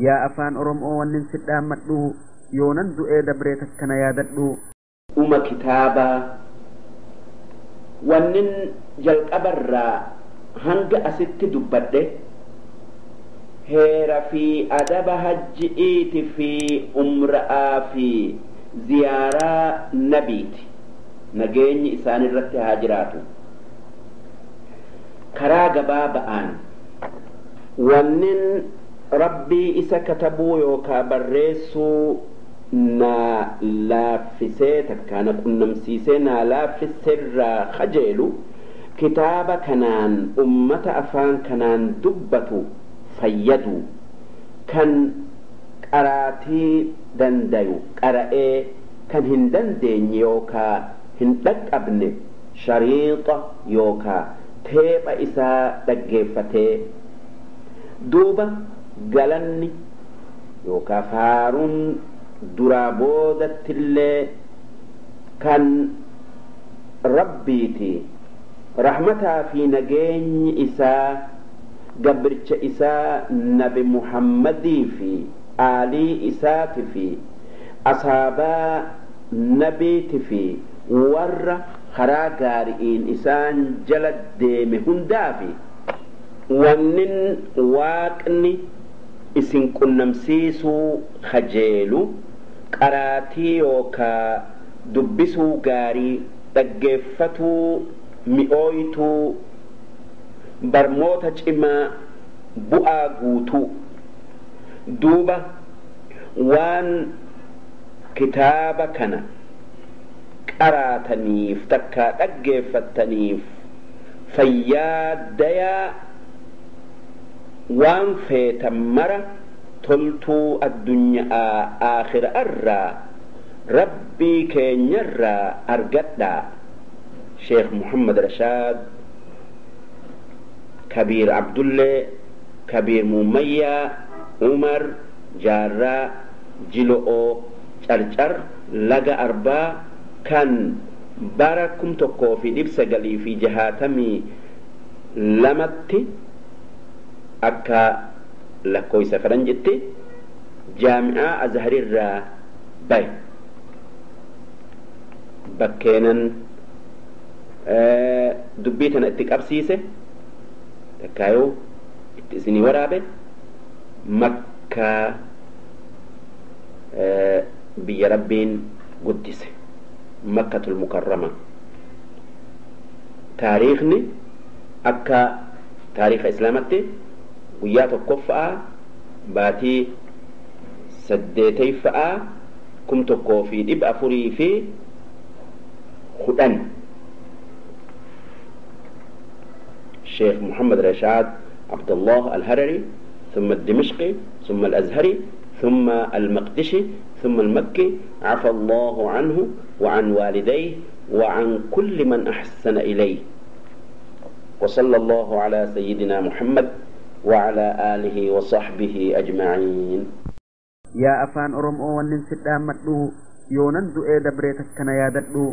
yaa afaan oromoo wannin si dhaammadhu yoonan du'ee dabree takkana yaadadhu uma kitaabaa wannin jalqabarraa hanga asitti dubbadhe heera fi adaba hajji'iiti fi umra'aa fi ziyaaraa nabiiti nageenyi isaan irratti haa jiraatu karaa gabaaba'aan wannin rabbii isa katabuu yookaa barreessuu naa laaffisee takkaana qunnamsiisee naa laaffiserraa kajeelu kitaaba kanaan ummata afaan kanaan dubbatu fayyadu kan qaraatii dandayu qara'ee kan hin dandeenye yookaa hin dhaqqabne shariixa yookaa teepha isaa dhaggeeffatee duuba galanni yookaa faaruun duraa boodattillee kan rabbiiti rahmataa fi nageenyi isaa gabricha isaa nabi muhammadii fi aalii isaati fi asaabaa nabiiti fi warra karaa gaari'iin isaan jala deeme hundaafi wannin waaqni isin qunnamsiisuu kajeelu qaraatii yookaa dubbisuu gaarii dhaggeeffatuu mi'ooyituu barmoota cimaa bu'aa guutuu duuba waan kitaaba kana qaraataniif takkaa dhaggeeffataniif fayyaadayaa waan feetan mara toltuu addunyaa aakhira'arraa rabbii keenyarraa argadhaa sheekh muhammad rashaad kabiir abdullee kabiir mumayyaa umar jaarraa jilo'oo carcar laga arbaa kan bara 1962 akka lakkooysa faranjitti jaami'aa azharirraa bahe bakkeenan dubbii tana itti qabsiise takkaayuu itti isinii waraabe makkaa biyya rabbiin guddise makkatul mukarrama taariikhni akka taariikha islaamatti guyyaa tokkoffaa baatii 8 1410 شيخ محمد رشاد عبد الله الهرري ثم الدمشقي ثم الأزهري ثم المقدشي ثم المكي عفى الله عنه وعن والديه وعن كل من أحسن إليه وصلى الله على سيدنا محمد وعلى آله وصحبه أجمعين يا أفان أرم أوان ننسد آمدو يونان دؤي دبريتك كان ياددو